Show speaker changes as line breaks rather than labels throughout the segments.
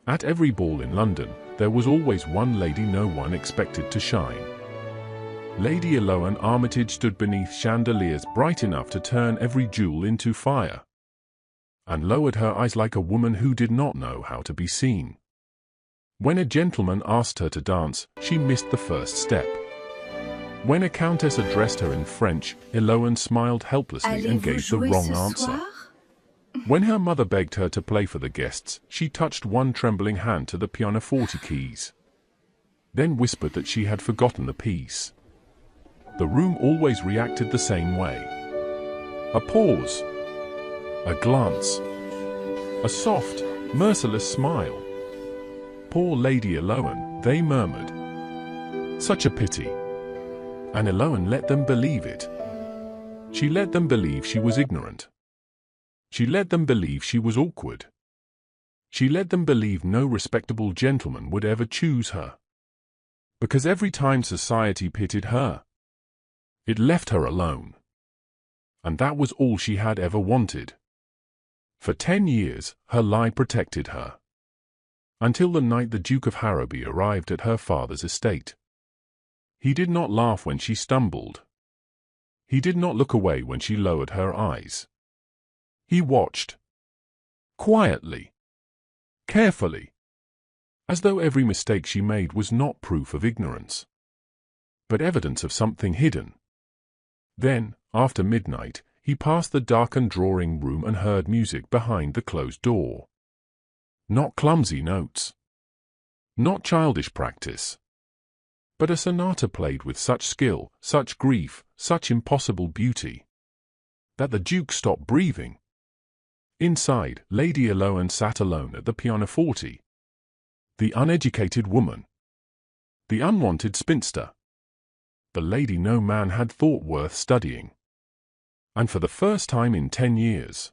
At every ball in London, there was always one lady no one expected to shine. Lady Eloane Armitage stood beneath chandeliers bright enough to turn every jewel into fire, and lowered her eyes like a woman who did not know how to be seen. When a gentleman asked her to dance, she missed the first step. When a countess addressed her in French, Eloane smiled helplessly and gave the wrong answer. When her mother begged her to play for the guests, she touched one trembling hand to the pianoforte keys, then whispered that she had forgotten the piece. The room always reacted the same way. A pause, a glance, a soft, merciless smile. "Poor Lady Eloane," they murmured. "Such a pity." And Eloane let them believe it. She let them believe she was ignorant. She let them believe she was awkward. She let them believe no respectable gentleman would ever choose her. Because every time society pitied her, it left her alone. And that was all she had ever wanted. For 10 years, her lie protected her. Until the night the Duke of Harrowby arrived at her father's estate. He did not laugh when she stumbled. He did not look away when she lowered her eyes. He watched. Quietly. Carefully. As though every mistake she made was not proof of ignorance, but evidence of something hidden. Then, after midnight, he passed the darkened drawing room and heard music behind the closed door. Not clumsy notes. Not childish practice. But a sonata played with such skill, such grief, such impossible beauty, that the Duke stopped breathing. Inside, Lady Eloane sat alone at the pianoforte. The uneducated woman. The unwanted spinster. The lady no man had thought worth studying. And for the first time in 10 years,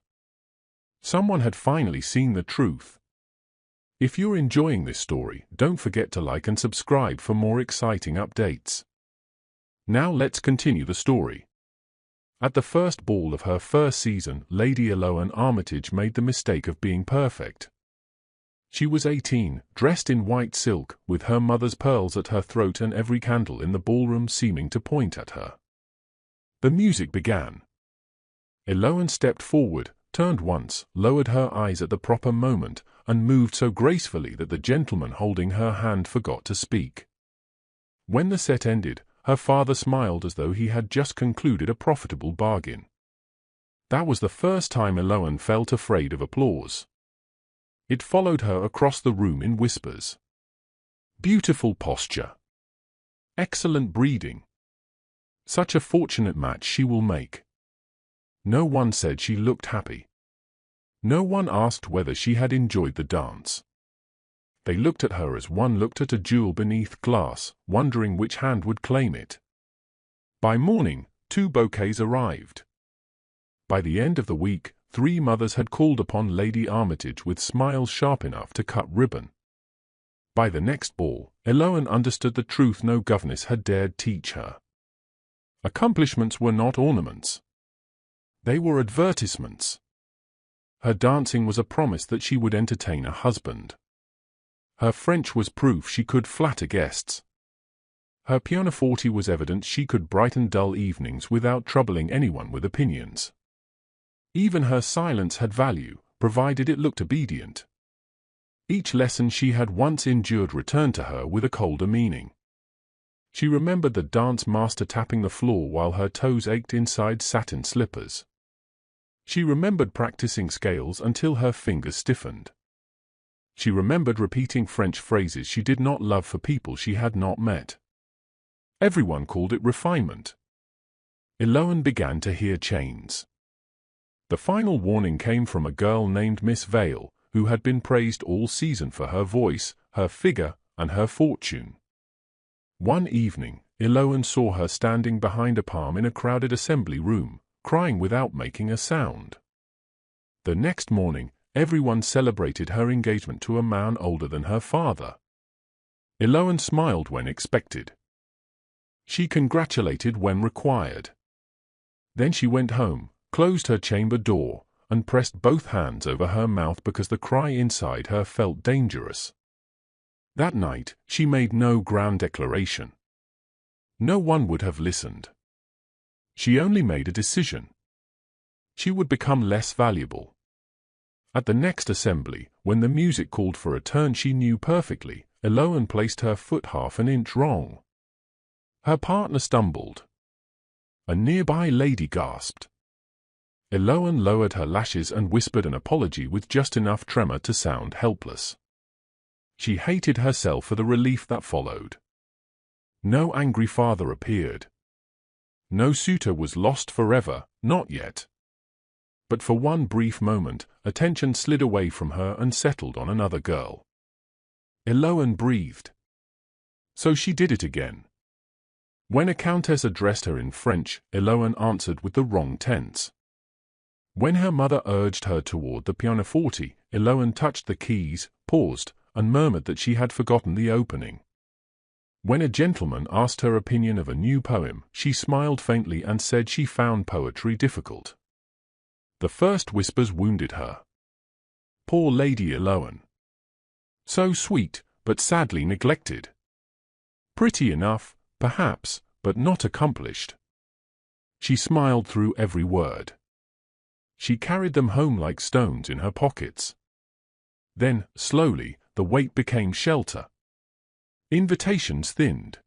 someone had finally seen the truth. If you're enjoying this story, don't forget to like and subscribe for more exciting updates. Now let's continue the story. At the first ball of her first season, Lady Eloane Armitage made the mistake of being perfect. She was 18, dressed in white silk, with her mother's pearls at her throat and every candle in the ballroom seeming to point at her. The music began. Eloane stepped forward, turned once, lowered her eyes at the proper moment, and moved so gracefully that the gentleman holding her hand forgot to speak. When the set ended, her father smiled as though he had just concluded a profitable bargain. That was the first time Eloane felt afraid of applause. It followed her across the room in whispers. Beautiful posture. Excellent breeding. Such a fortunate match she will make. No one said she looked happy. No one asked whether she had enjoyed the dance. They looked at her as one looked at a jewel beneath glass, wondering which hand would claim it. By morning, 2 bouquets arrived. By the end of the week, 3 mothers had called upon Lady Armitage with smiles sharp enough to cut ribbon. By the next ball, Eloane understood the truth no governess had dared teach her. Accomplishments were not ornaments. They were advertisements. Her dancing was a promise that she would entertain a husband. Her French was proof she could flatter guests. Her pianoforte was evidence she could brighten dull evenings without troubling anyone with opinions. Even her silence had value, provided it looked obedient. Each lesson she had once endured returned to her with a colder meaning. She remembered the dance master tapping the floor while her toes ached inside satin slippers. She remembered practicing scales until her fingers stiffened. She remembered repeating French phrases she did not love for people she had not met. Everyone called it refinement. Eloane began to hear chains. The final warning came from a girl named Miss Vale, who had been praised all season for her voice, her figure, and her fortune. One evening, Eloane saw her standing behind a palm in a crowded assembly room, crying without making a sound. The next morning, everyone celebrated her engagement to a man older than her father. Eloane smiled when expected. She congratulated when required. Then she went home, closed her chamber door, and pressed both hands over her mouth because the cry inside her felt dangerous. That night, she made no grand declaration. No one would have listened. She only made a decision. She would become less valuable. At the next assembly, when the music called for a turn she knew perfectly, Eloan placed her foot half an inch wrong. Her partner stumbled. A nearby lady gasped. Eloan lowered her lashes and whispered an apology with just enough tremor to sound helpless. She hated herself for the relief that followed. No angry father appeared. No suitor was lost forever, not yet. But for one brief moment, attention slid away from her and settled on another girl. Eloan breathed. So she did it again. When a countess addressed her in French, Eloan answered with the wrong tense. When her mother urged her toward the pianoforte, Eloan touched the keys, paused, and murmured that she had forgotten the opening. When a gentleman asked her opinion of a new poem, she smiled faintly and said she found poetry difficult. The first whispers wounded her. Poor Lady Eloan. So sweet, but sadly neglected. Pretty enough, perhaps, but not accomplished. She smiled through every word. She carried them home like stones in her pockets. Then, slowly, the weight became shelter. Invitations thinned.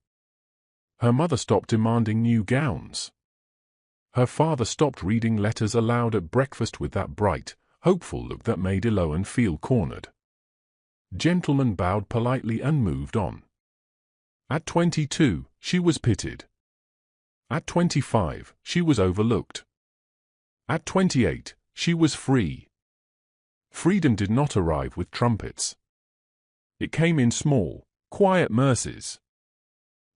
Her mother stopped demanding new gowns. Her father stopped reading letters aloud at breakfast with that bright, hopeful look that made Eloan feel cornered. Gentlemen bowed politely and moved on. At 22, she was pitied. At 25, she was overlooked. At 28, she was free. Freedom did not arrive with trumpets. It came in small, quiet mercies.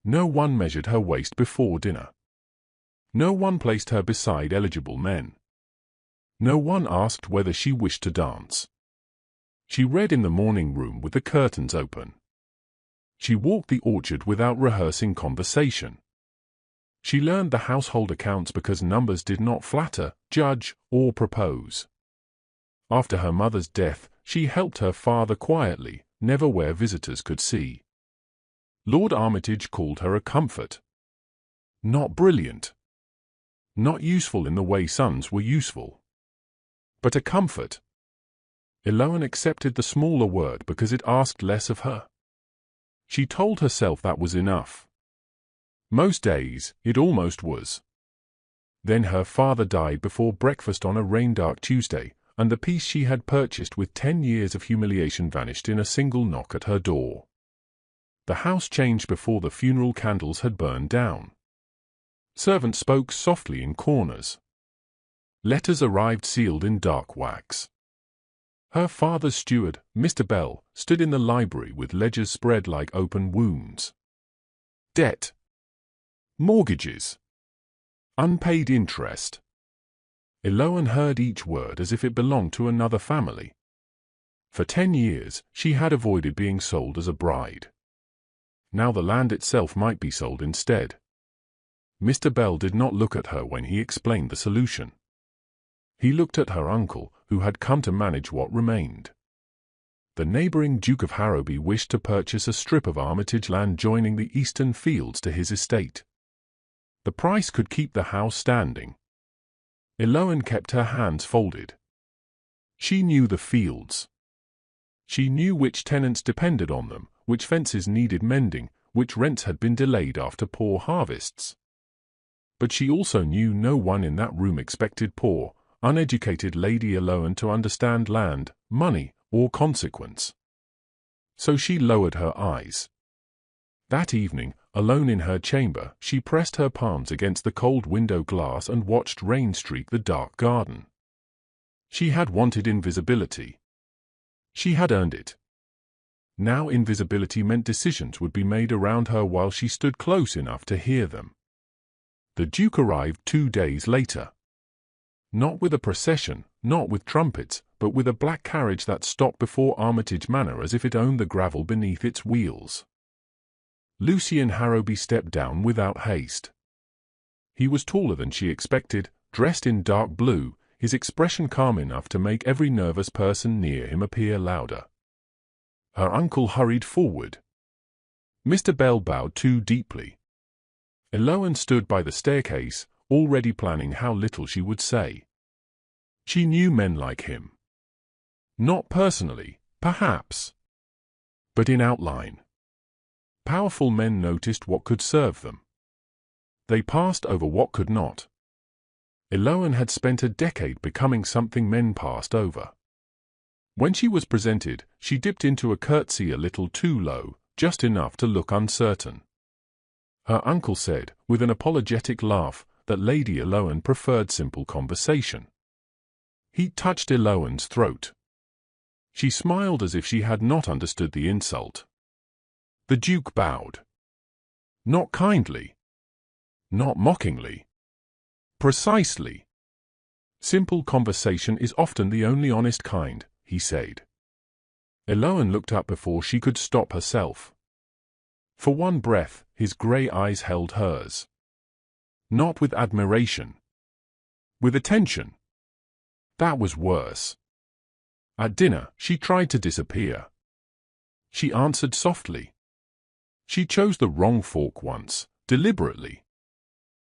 No one measured her waist before dinner. No one placed her beside eligible men. No one asked whether she wished to dance. She read in the morning room with the curtains open. She walked the orchard without rehearsing conversation. She learned the household accounts because numbers did not flatter, judge, or propose. After her mother's death, she helped her father quietly, never where visitors could see. Lord Armitage called her a comfort. Not brilliant. Not useful in the way sons were useful. But a comfort. Eloan accepted the smaller word because it asked less of her. She told herself that was enough. Most days, it almost was. Then her father died before breakfast on a rain-dark Tuesday, and the peace she had purchased with 10 years of humiliation vanished in a single knock at her door. The house changed before the funeral candles had burned down. Servants spoke softly in corners. Letters arrived sealed in dark wax. Her father's steward, Mr. Bell, stood in the library with ledgers spread like open wounds. Debt. Mortgages. Unpaid interest. Eloan heard each word as if it belonged to another family. For 10 years, she had avoided being sold as a bride. Now the land itself might be sold instead. Mr. Bell did not look at her when he explained the solution. He looked at her uncle, who had come to manage what remained. The neighboring Duke of Harrowby wished to purchase a strip of Armitage land joining the eastern fields to his estate. The price could keep the house standing. Eloan kept her hands folded. She knew the fields. She knew which tenants depended on them, which fences needed mending, which rents had been delayed after poor harvests. But she also knew no one in that room expected poor, uneducated Lady Eloan to understand land, money, or consequence. So she lowered her eyes. That evening, alone in her chamber, she pressed her palms against the cold window glass and watched rain streak the dark garden. She had wanted invisibility. She had earned it. Now invisibility meant decisions would be made around her while she stood close enough to hear them. The Duke arrived 2 days later. Not with a procession, not with trumpets, but with a black carriage that stopped before Armitage Manor as if it owned the gravel beneath its wheels. Lucian Harrowby stepped down without haste. He was taller than she expected, dressed in dark blue, his expression calm enough to make every nervous person near him appear louder. Her uncle hurried forward. Mr. Bell bowed too deeply. Eloan stood by the staircase, already planning how little she would say. She knew men like him. Not personally, perhaps, but in outline. Powerful men noticed what could serve them. They passed over what could not. Eloan had spent a decade becoming something men passed over. When she was presented, she dipped into a curtsy a little too low, just enough to look uncertain. Her uncle said, with an apologetic laugh, that Lady Eloan preferred simple conversation. He touched Eloan's throat. She smiled as if she had not understood the insult. The Duke bowed. Not kindly. Not mockingly. Precisely. Simple conversation is often the only honest kind, he said. Eloan looked up before she could stop herself. For one breath, his grey eyes held hers. Not with admiration. With attention. That was worse. At dinner, she tried to disappear. She answered softly. She chose the wrong fork once, deliberately.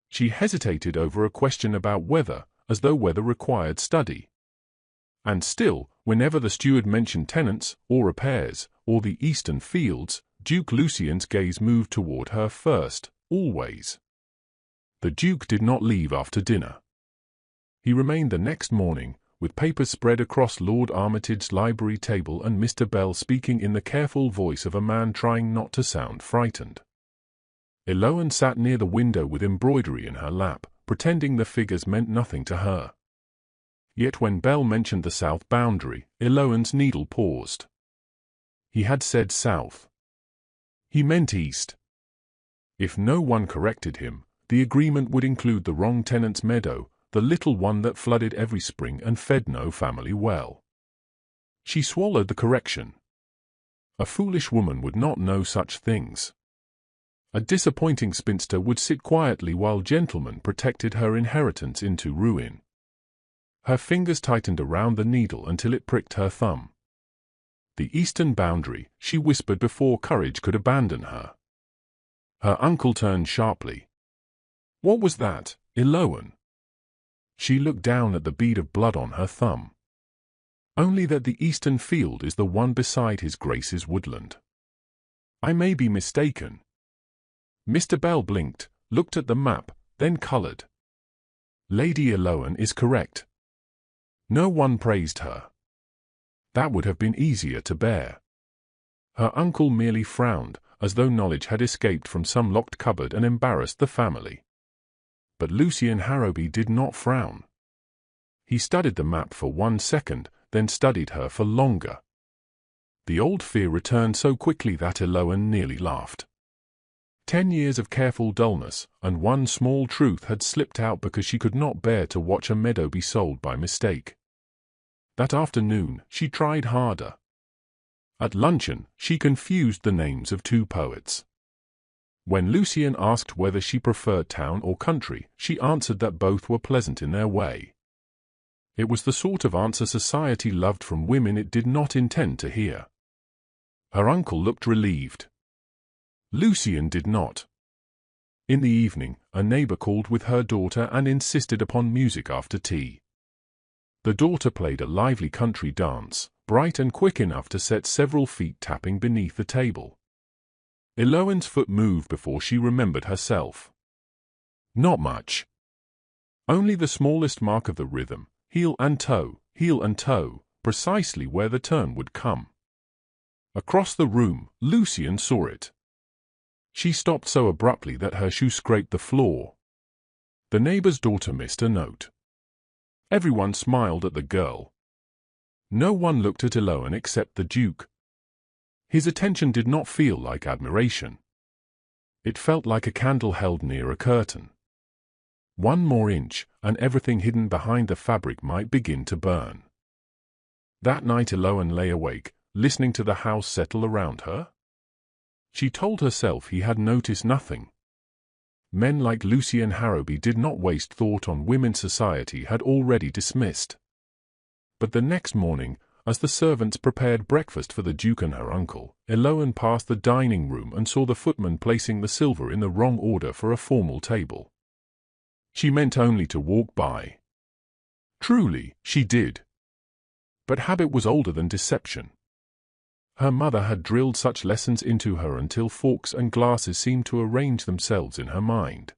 She hesitated over a question about weather, as though weather required study. And still, whenever the steward mentioned tenants, or repairs, or the eastern fields, Duke Lucien's gaze moved toward her first, always. The Duke did not leave after dinner. He remained the next morning, with papers spread across Lord Armitage's library table and Mr. Bell speaking in the careful voice of a man trying not to sound frightened. Eloan sat near the window with embroidery in her lap, pretending the figures meant nothing to her. Yet when Bell mentioned the south boundary, Eloan's needle paused. He had said south. He meant east. If no one corrected him, the agreement would include the wrong tenant's meadow, the little one that flooded every spring and fed no family well. She swallowed the correction. A foolish woman would not know such things. A disappointing spinster would sit quietly while gentlemen protected her inheritance into ruin. Her fingers tightened around the needle until it pricked her thumb. The eastern boundary, she whispered before courage could abandon her. Her uncle turned sharply. What was that, Eloan? She looked down at the bead of blood on her thumb. Only that the eastern field is the one beside his Grace's woodland. I may be mistaken. Mr. Bell blinked, looked at the map, then colored. Lady Eloan is correct. No one praised her. That would have been easier to bear. Her uncle merely frowned, as though knowledge had escaped from some locked cupboard and embarrassed the family. But Lucien Harrowby did not frown. He studied the map for 1 second, then studied her for longer. The old fear returned so quickly that Eloan nearly laughed. 10 years of careful dullness, and one small truth had slipped out because she could not bear to watch a meadow be sold by mistake. That afternoon, she tried harder. At luncheon, she confused the names of 2 poets. When Lucien asked whether she preferred town or country, she answered that both were pleasant in their way. It was the sort of answer society loved from women it did not intend to hear. Her uncle looked relieved. Lucien did not. In the evening, a neighbor called with her daughter and insisted upon music after tea. The daughter played a lively country dance, bright and quick enough to set several feet tapping beneath the table. Eloan's foot moved before she remembered herself. Not much. Only the smallest mark of the rhythm, heel and toe, precisely where the turn would come. Across the room, Lucien saw it. She stopped so abruptly that her shoe scraped the floor. The neighbor's daughter missed a note. Everyone smiled at the girl. No one looked at Eloan except the Duke. His attention did not feel like admiration. It felt like a candle held near a curtain. 1 more inch, and everything hidden behind the fabric might begin to burn. That night Eloan lay awake, listening to the house settle around her. She told herself he had noticed nothing. men like Lucien Harrowby did not waste thought on women society had already dismissed. But the next morning, as the servants prepared breakfast for the Duke and her uncle, Eloane passed the dining room and saw the footman placing the silver in the wrong order for a formal table. She meant only to walk by. Truly, she did. But habit was older than deception. Her mother had drilled such lessons into her until forks and glasses seemed to arrange themselves in her mind.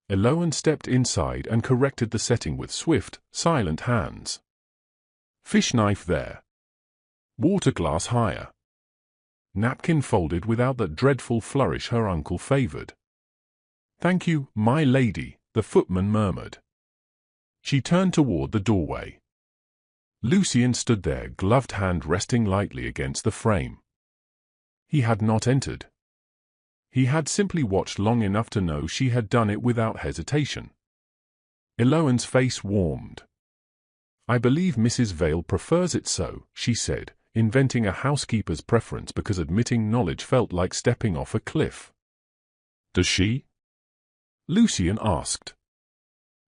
Eloane stepped inside and corrected the setting with swift, silent hands. Fish knife there. Water glass higher. Napkin folded without that dreadful flourish her uncle favored. "Thank you, my lady," the footman murmured. She turned toward the doorway. Lucien stood there, gloved hand resting lightly against the frame. He had not entered. He had simply watched long enough to know she had done it without hesitation. Eloane's face warmed. "I believe Mrs. Vale prefers it so," she said, inventing a housekeeper's preference because admitting knowledge felt like stepping off a cliff. "Does she?" Lucien asked.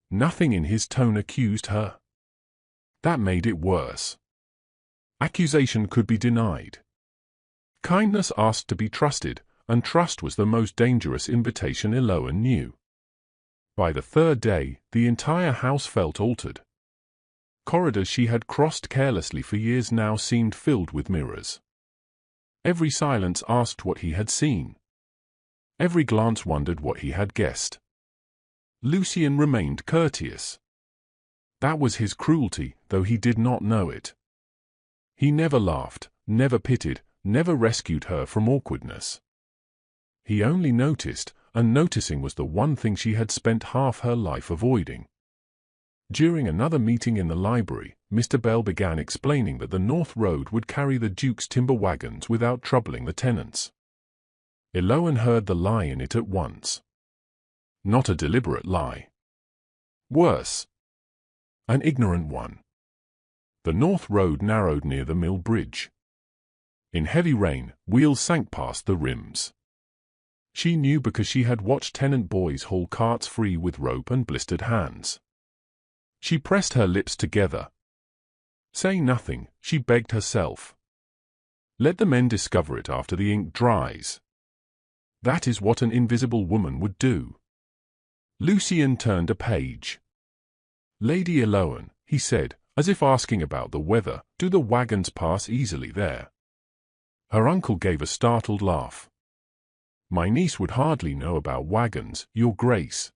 Nothing in his tone accused her. That made it worse. Accusation could be denied. Kindness asked to be trusted, and trust was the most dangerous invitation Eloane knew. By the third day, the entire house felt altered. Corridors she had crossed carelessly for years now seemed filled with mirrors. Every silence asked what he had seen. Every glance wondered what he had guessed. Lucien remained courteous. That was his cruelty, though he did not know it. He never laughed, never pitied, never rescued her from awkwardness. He only noticed, and noticing was the one thing she had spent half her life avoiding. During another meeting in the library, Mr. Bell began explaining that the North Road would carry the Duke's timber wagons without troubling the tenants. Eloane heard the lie in it at once. Not a deliberate lie. Worse. An ignorant one. The North Road narrowed near the mill bridge. In heavy rain, wheels sank past the rims. She knew because she had watched tenant boys haul carts free with rope and blistered hands. She pressed her lips together. Say nothing, she begged herself. Let the men discover it after the ink dries. That is what an invisible woman would do. Lucien turned a page. "Lady Eloane," he said, as if asking about the weather, "do the wagons pass easily there?" Her uncle gave a startled laugh. "My niece would hardly know about wagons, Your Grace."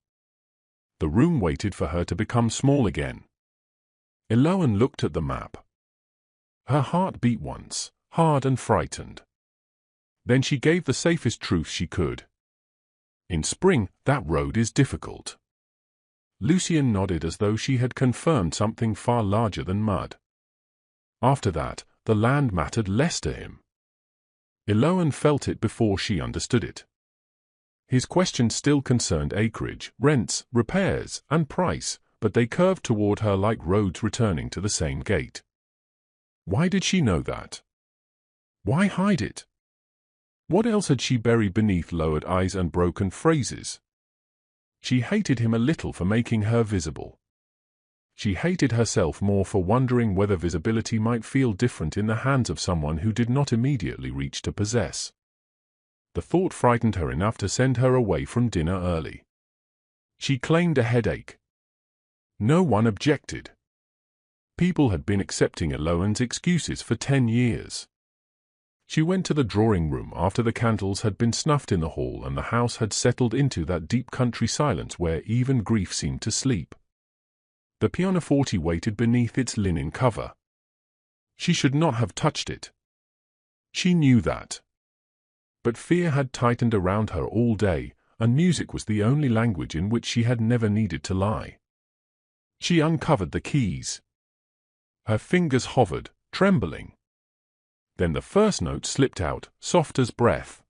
The room waited for her to become small again. Eloane looked at the map. Her heart beat once, hard and frightened. Then she gave the safest truth she could. "In spring, that road is difficult." Lucien nodded as though she had confirmed something far larger than mud. After that, the land mattered less to him. Eloane felt it before she understood it. His questions still concerned acreage, rents, repairs, and price, but they curved toward her like roads returning to the same gate. Why did she know that? Why hide it? What else had she buried beneath lowered eyes and broken phrases? She hated him a little for making her visible. She hated herself more for wondering whether visibility might feel different in the hands of someone who did not immediately reach to possess. The thought frightened her enough to send her away from dinner early. She claimed a headache. No one objected. People had been accepting Eloane's excuses for 10 years. She went to the drawing room after the candles had been snuffed in the hall and the house had settled into that deep country silence where even grief seemed to sleep. The pianoforte waited beneath its linen cover. She should not have touched it. She knew that. But fear had tightened around her all day, and music was the only language in which she had never needed to lie. She uncovered the keys. Her fingers hovered, trembling. Then the first note slipped out, soft as breath.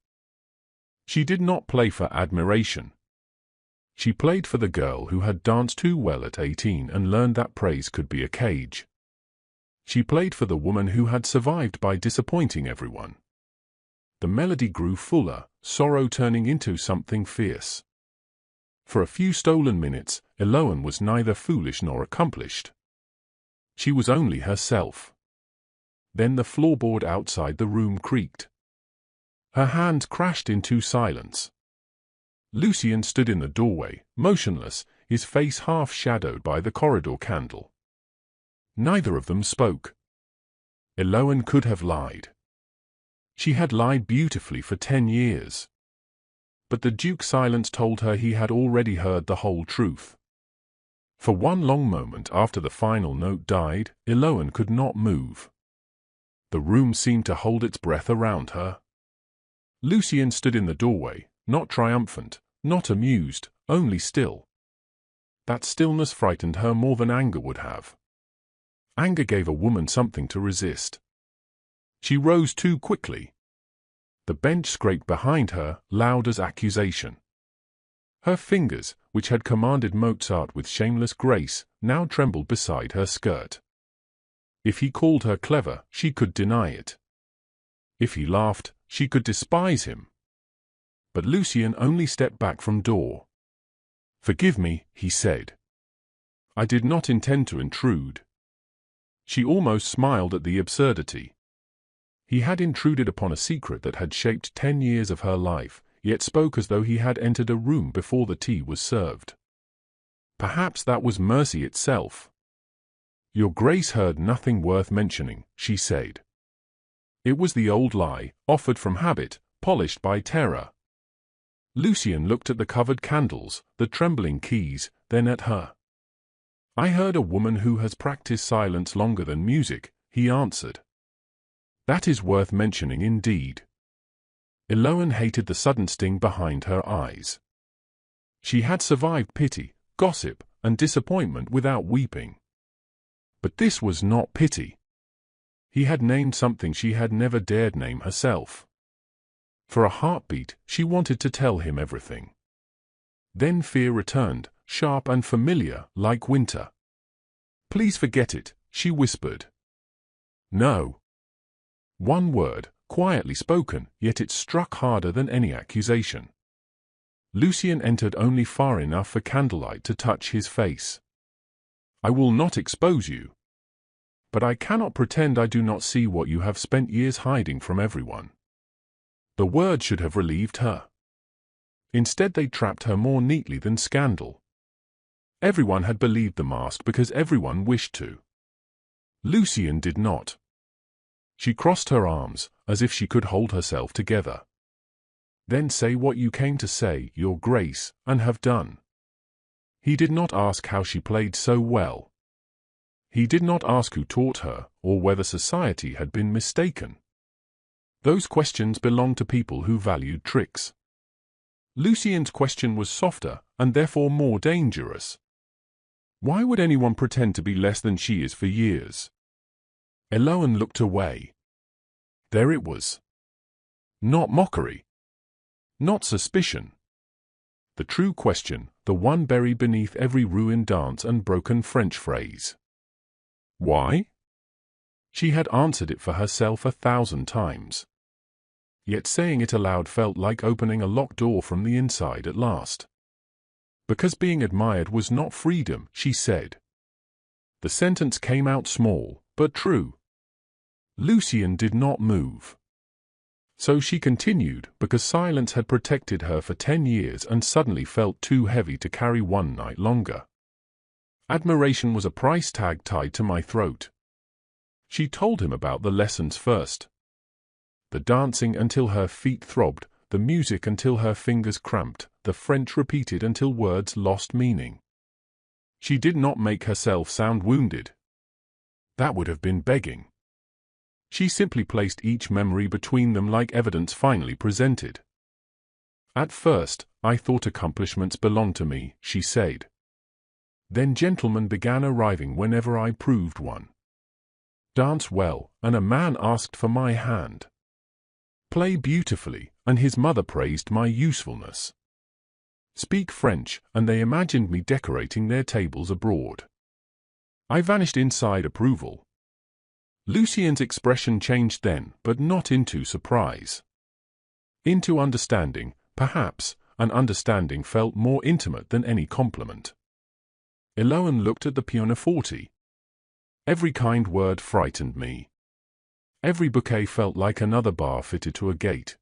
She did not play for admiration. She played for the girl who had danced too well at 18 and learned that praise could be a cage. She played for the woman who had survived by disappointing everyone. The melody grew fuller, sorrow turning into something fierce. For a few stolen minutes, Eloan was neither foolish nor accomplished. She was only herself. Then the floorboard outside the room creaked. Her hand crashed into silence. Lucien stood in the doorway, motionless, his face half shadowed by the corridor candle. Neither of them spoke. Eloan could have lied. She had lied beautifully for 10 years. But the Duke's silence told her he had already heard the whole truth. For one long moment after the final note died, Eloan could not move. The room seemed to hold its breath around her. Lucien stood in the doorway, not triumphant, not amused, only still. That stillness frightened her more than anger would have. Anger gave a woman something to resist. She rose too quickly. The bench scraped behind her, loud as accusation. Her fingers, which had commanded Mozart with shameless grace, now trembled beside her skirt. If he called her clever, she could deny it. If he laughed, she could despise him. But Lucien only stepped back from door. "Forgive me," he said. "I did not intend to intrude." She almost smiled at the absurdity. He had intruded upon a secret that had shaped 10 years of her life, yet spoke as though he had entered a room before the tea was served. Perhaps that was mercy itself. "Your Grace heard nothing worth mentioning," she said. It was the old lie, offered from habit, polished by terror. Lucien looked at the covered candles, the trembling keys, then at her. "I heard a woman who has practiced silence longer than music," he answered. "That is worth mentioning indeed." Eloan hated the sudden sting behind her eyes. She had survived pity, gossip, and disappointment without weeping. But this was not pity. He had named something she had never dared name herself. For a heartbeat, she wanted to tell him everything. Then fear returned, sharp and familiar, like winter. "Please forget it," she whispered. "No." One word, quietly spoken, yet it struck harder than any accusation. Lucien entered only far enough for candlelight to touch his face. "I will not expose you. But I cannot pretend I do not see what you have spent years hiding from everyone." The word should have relieved her. Instead they trapped her more neatly than scandal. Everyone had believed the mask because everyone wished to. Lucien did not. She crossed her arms, as if she could hold herself together. "Then say what you came to say, Your Grace, and have done." He did not ask how she played so well. He did not ask who taught her, or whether society had been mistaken. Those questions belonged to people who valued tricks. Lucien's question was softer, and therefore more dangerous. Why would anyone pretend to be less than she is for years? Eloan looked away. There it was. Not mockery. Not suspicion. The true question, the one buried beneath every ruined dance and broken French phrase. Why? She had answered it for herself 1,000 times. Yet saying it aloud felt like opening a locked door from the inside at last. Because being admired was not freedom, she said. The sentence came out small, but true. Lucien did not move. So she continued, because silence had protected her for 10 years and suddenly felt too heavy to carry one night longer. Admiration was a price tag tied to my throat. She told him about the lessons first. The dancing until her feet throbbed, the music until her fingers cramped, the French repeated until words lost meaning. She did not make herself sound wounded. That would have been begging. She simply placed each memory between them like evidence finally presented. At first, I thought accomplishments belonged to me, she said. Then gentlemen began arriving whenever I proved one. Dance well, and a man asked for my hand. Play beautifully, and his mother praised my usefulness. Speak French, and they imagined me decorating their tables abroad. I vanished inside approval. Lucien's expression changed then, but not into surprise. Into understanding, perhaps, an understanding felt more intimate than any compliment. Eloan looked at the pianoforte. Every kind word frightened me. Every bouquet felt like another bar fitted to a gate.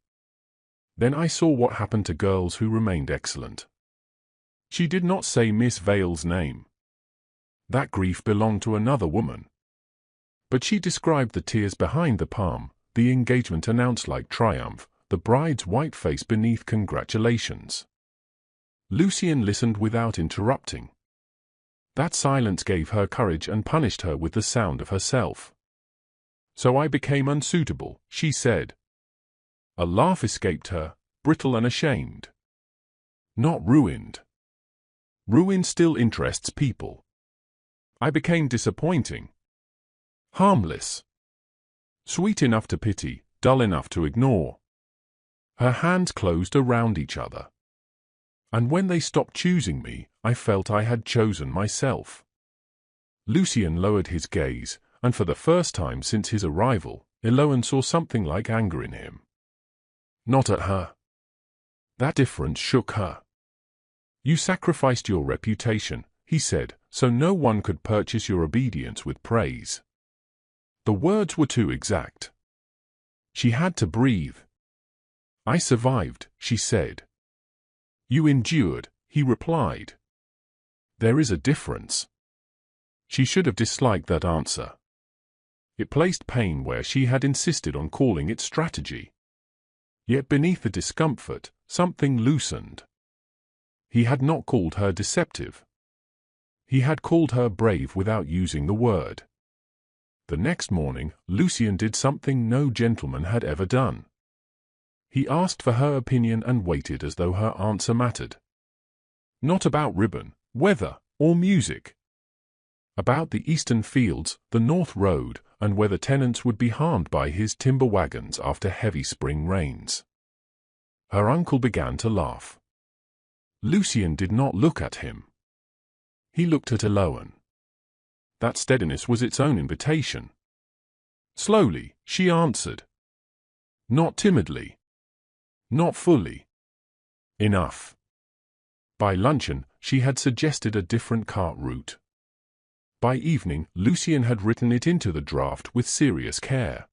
Then I saw what happened to girls who remained excellent. She did not say Miss Vale's name. That grief belonged to another woman. But she described the tears behind the palm, the engagement announced like triumph, the bride's white face beneath congratulations. Lucien listened without interrupting. That silence gave her courage and punished her with the sound of herself. So I became unsuitable, she said. A laugh escaped her, brittle and ashamed. Not ruined. Ruin still interests people. I became disappointing. Harmless. Sweet enough to pity, dull enough to ignore. Her hands closed around each other. And when they stopped choosing me, I felt I had chosen myself. Lucien lowered his gaze, and for the first time since his arrival, Eloan saw something like anger in him. Not at her. That difference shook her. You sacrificed your reputation, he said, so no one could purchase your obedience with praise. The words were too exact. She had to breathe. I survived, she said. You endured, he replied. There is a difference. She should have disliked that answer. It placed pain where she had insisted on calling it strategy. Yet beneath the discomfort, something loosened. He had not called her deceptive. He had called her brave without using the word. The next morning, Lucien did something no gentleman had ever done. He asked for her opinion and waited as though her answer mattered. Not about ribbon, weather, or music. About the eastern fields, the north road, and whether tenants would be harmed by his timber wagons after heavy spring rains. Her uncle began to laugh. Lucien did not look at him. He looked at Eloan. That steadiness was its own invitation. Slowly, she answered. Not timidly. Not fully. Enough. By luncheon, she had suggested a different cart route. By evening, Lucien had written it into the draft with serious care.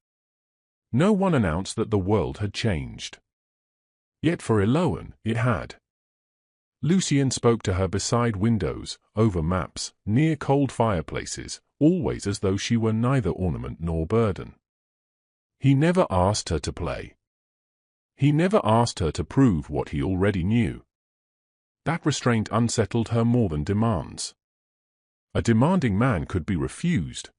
No one announced that the world had changed. Yet for Eloan, it had. Lucien spoke to her beside windows, over maps, near cold fireplaces, always as though she were neither ornament nor burden. He never asked her to play. He never asked her to prove what he already knew. That restraint unsettled her more than demands. A demanding man could be refused.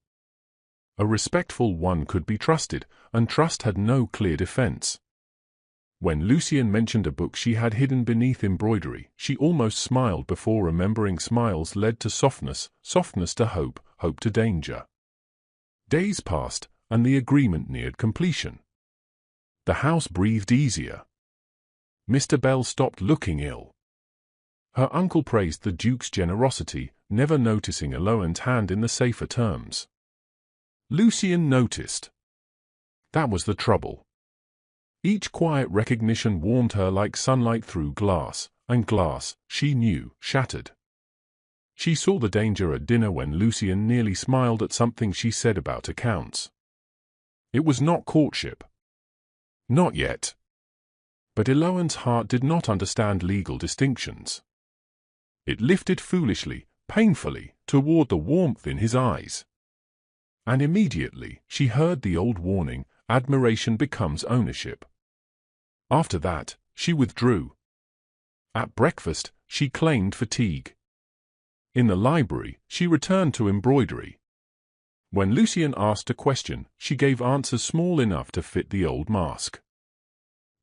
A respectful one could be trusted, and trust had no clear defense. When Lucien mentioned a book she had hidden beneath embroidery, she almost smiled before remembering smiles led to softness, softness to hope, hope to danger. Days passed, and the agreement neared completion. The house breathed easier. Mr. Bell stopped looking ill. Her uncle praised the Duke's generosity, never noticing Eloan's hand in the safer terms. Lucien noticed. That was the trouble. Each quiet recognition warmed her like sunlight through glass, and glass, she knew, shattered. She saw the danger at dinner when Lucien nearly smiled at something she said about accounts. It was not courtship. Not yet. But Eloan's heart did not understand legal distinctions. It lifted foolishly, painfully, toward the warmth in his eyes. And immediately, she heard the old warning, admiration becomes ownership. After that, she withdrew. At breakfast, she claimed fatigue. In the library, she returned to embroidery. When Lucien asked a question, she gave answers small enough to fit the old mask.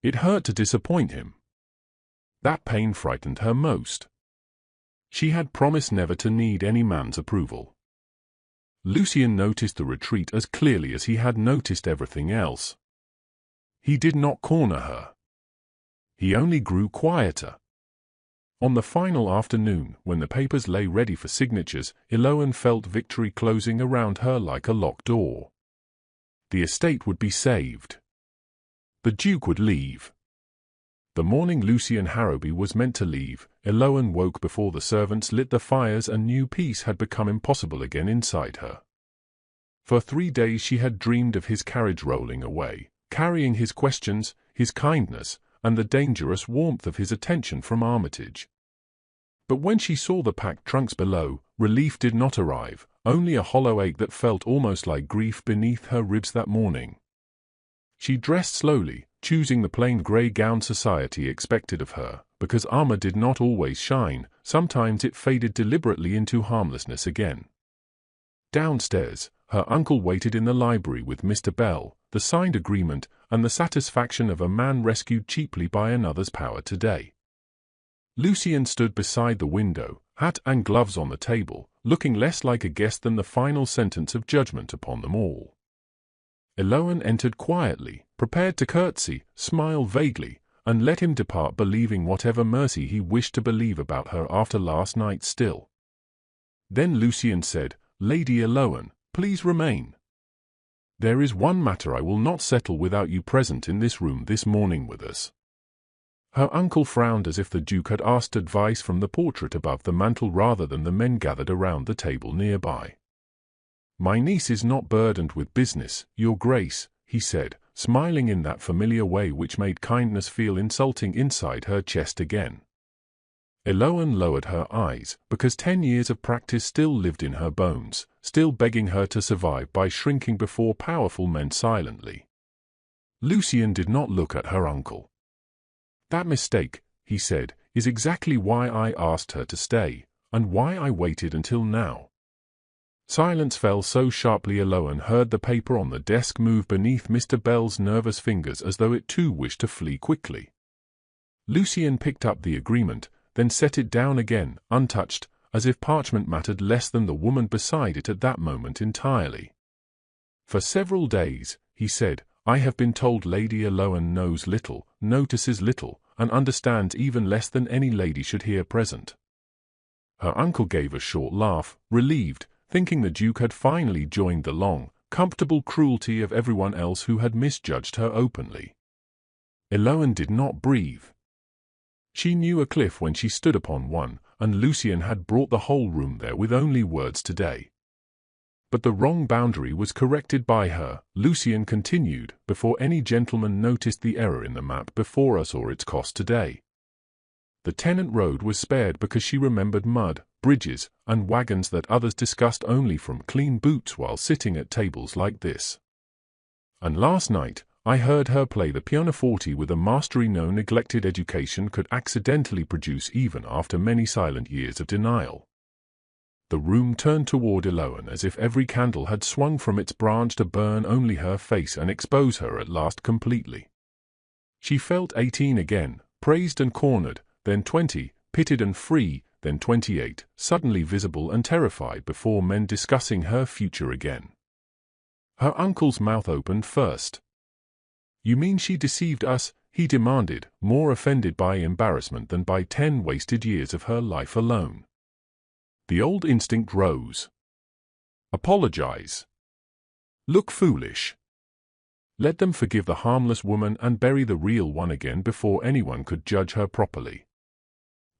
It hurt to disappoint him. That pain frightened her most. She had promised never to need any man's approval. Lucien noticed the retreat as clearly as he had noticed everything else. He did not corner her. He only grew quieter. On the final afternoon, when the papers lay ready for signatures, Eloan felt victory closing around her like a locked door. The estate would be saved. The Duke would leave. The morning Lucien Harrowby was meant to leave, Eloan woke before the servants lit the fires and knew peace had become impossible again inside her. For 3 days she had dreamed of his carriage rolling away, carrying his questions, his kindness, and the dangerous warmth of his attention from Armitage. But when she saw the packed trunks below, relief did not arrive, only a hollow ache that felt almost like grief beneath her ribs that morning. She dressed slowly, choosing the plain grey gown society expected of her, because armor did not always shine, sometimes it faded deliberately into harmlessness again. Downstairs, her uncle waited in the library with Mr. Bell, the signed agreement, and the satisfaction of a man rescued cheaply by another's power today. Lucien stood beside the window, hat and gloves on the table, looking less like a guest than the final sentence of judgment upon them all. Eloan entered quietly, prepared to curtsy, smile vaguely, and let him depart believing whatever mercy he wished to believe about her after last night still. Then Lucien said, "Lady Eloan, please remain. There is one matter I will not settle without you present in this room this morning with us." Her uncle frowned as if the Duke had asked advice from the portrait above the mantel rather than the men gathered around the table nearby. "My niece is not burdened with business, Your Grace," he said, smiling in that familiar way which made kindness feel insulting inside her chest again. Eloan lowered her eyes, because 10 years of practice still lived in her bones, still begging her to survive by shrinking before powerful men silently. Lucien did not look at her uncle. "That mistake," he said, "is exactly why I asked her to stay, and why I waited until now." Silence fell so sharply Eloan heard the paper on the desk move beneath Mr. Bell's nervous fingers as though it too wished to flee quickly. Lucien picked up the agreement, then set it down again, untouched, as if parchment mattered less than the woman beside it at that moment entirely. "For several days," he said, "I have been told Lady Eloan knows little, notices little, and understands even less than any lady should hear present." Her uncle gave a short laugh, relieved, thinking the Duke had finally joined the long, comfortable cruelty of everyone else who had misjudged her openly. Eloan did not breathe. She knew a cliff when she stood upon one, and Lucien had brought the whole room there with only words today. But the wrong boundary was corrected by her, Lucien continued, before any gentleman noticed the error in the map before us or its cost today. The tenant road was spared because she remembered mud, bridges, and wagons that others discussed only from clean boots while sitting at tables like this. And last night, I heard her play the pianoforte with a mastery no neglected education could accidentally produce even after many silent years of denial. The room turned toward Eloan as if every candle had swung from its branch to burn only her face and expose her at last completely. She felt 18 again, praised and cornered, then 20, pitied and free, then 28, suddenly visible and terrified before men discussing her future again. Her uncle's mouth opened first. "You mean she deceived us?" he demanded, more offended by embarrassment than by 10 wasted years of her life alone. The old instinct rose. "Apologize. Look foolish. Let them forgive the harmless woman and bury the real one again before anyone could judge her properly."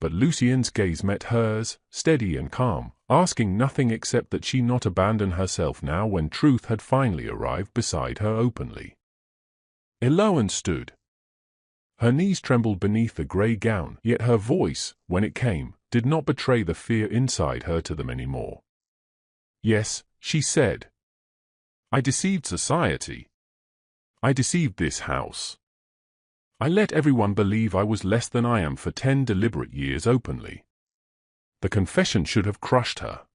But Lucien's gaze met hers, steady and calm, asking nothing except that she not abandon herself now when truth had finally arrived beside her openly. Eloan stood. Her knees trembled beneath the grey gown, yet her voice, when it came, did not betray the fear inside her to them any more. "Yes," she said. "I deceived society. I deceived this house. I let everyone believe I was less than I am for 10 deliberate years openly." The confession should have crushed her.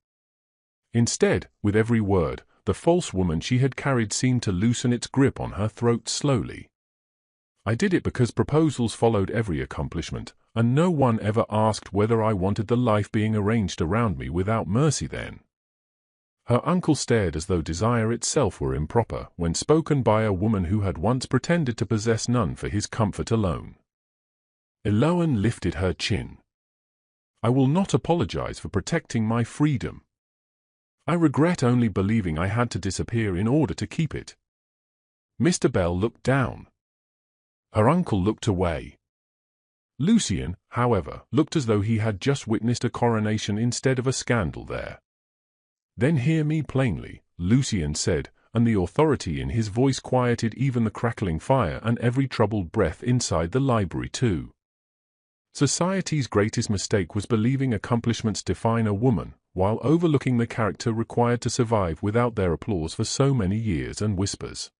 Instead, with every word, the false woman she had carried seemed to loosen its grip on her throat slowly. "I did it because proposals followed every accomplishment, and no one ever asked whether I wanted the life being arranged around me without mercy then." Her uncle stared as though desire itself were improper when spoken by a woman who had once pretended to possess none for his comfort alone. Eloan lifted her chin. "I will not apologize for protecting my freedom. I regret only believing I had to disappear in order to keep it." Mr. Bell looked down. Her uncle looked away. Lucian, however, looked as though he had just witnessed a coronation instead of a scandal there. "Then hear me plainly," Lucian said, and the authority in his voice quieted even the crackling fire and every troubled breath inside the library too. Society's greatest mistake was believing accomplishments define a woman, while overlooking the character required to survive without their applause for so many years and whispers.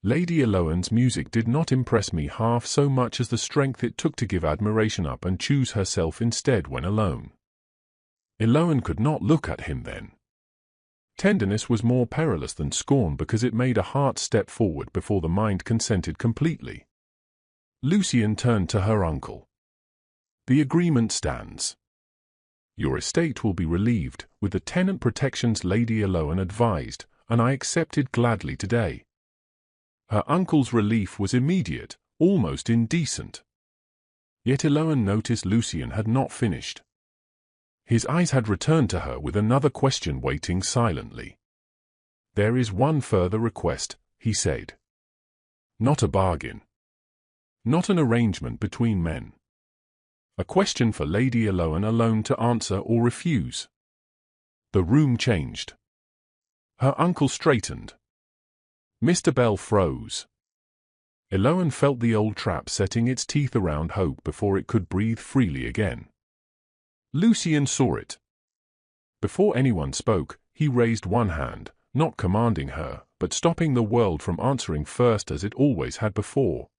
Lady Eloan's music did not impress me half so much as the strength it took to give admiration up and choose herself instead when alone. Eloan could not look at him then. Tenderness was more perilous than scorn because it made a heart step forward before the mind consented completely. Lucian turned to her uncle. "The agreement stands. Your estate will be relieved, with the tenant protections Lady Eloan advised, and I accepted gladly today." Her uncle's relief was immediate, almost indecent. Yet Eloan noticed Lucian had not finished. His eyes had returned to her with another question waiting silently. "There is one further request," he said. "Not a bargain. Not an arrangement between men. A question for Lady Eloan alone to answer or refuse." The room changed. Her uncle straightened. Mr. Bell froze. Eloan felt the old trap setting its teeth around hope before it could breathe freely again. Lucian saw it. Before anyone spoke, he raised one hand, not commanding her, but stopping the world from answering first as it always had before.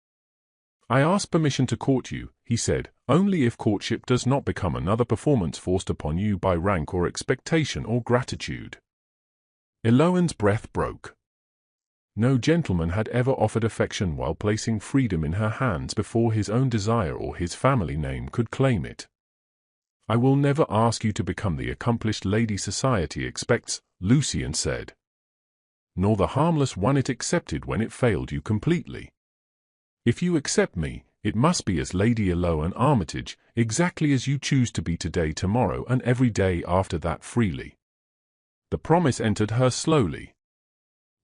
"I ask permission to court you," he said, "only if courtship does not become another performance forced upon you by rank or expectation or gratitude." Eloan's breath broke. No gentleman had ever offered affection while placing freedom in her hands before his own desire or his family name could claim it. "I will never ask you to become the accomplished lady society expects," Lucian said. "Nor the harmless one it accepted when it failed you completely. If you accept me, it must be as Lady Eloan Armitage, exactly as you choose to be today, tomorrow, and every day after that freely." The promise entered her slowly.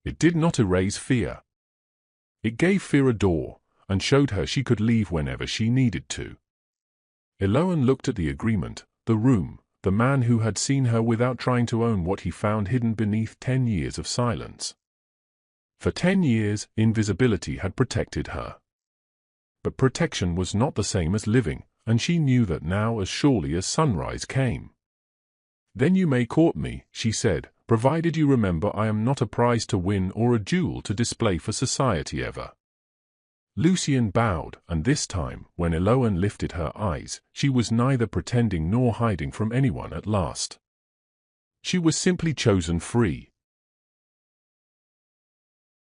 It did not erase fear. It gave fear a door, and showed her she could leave whenever she needed to. Eloan looked at the agreement, the room, the man who had seen her without trying to own what he found hidden beneath 10 years of silence. For 10 years, invisibility had protected her. But protection was not the same as living, and she knew that now as surely as sunrise came. "Then you may court me," she said, "provided you remember I am not a prize to win or a jewel to display for society ever." Lucian bowed, and this time, when Eloan lifted her eyes, she was neither pretending nor hiding from anyone at last. She was simply chosen free.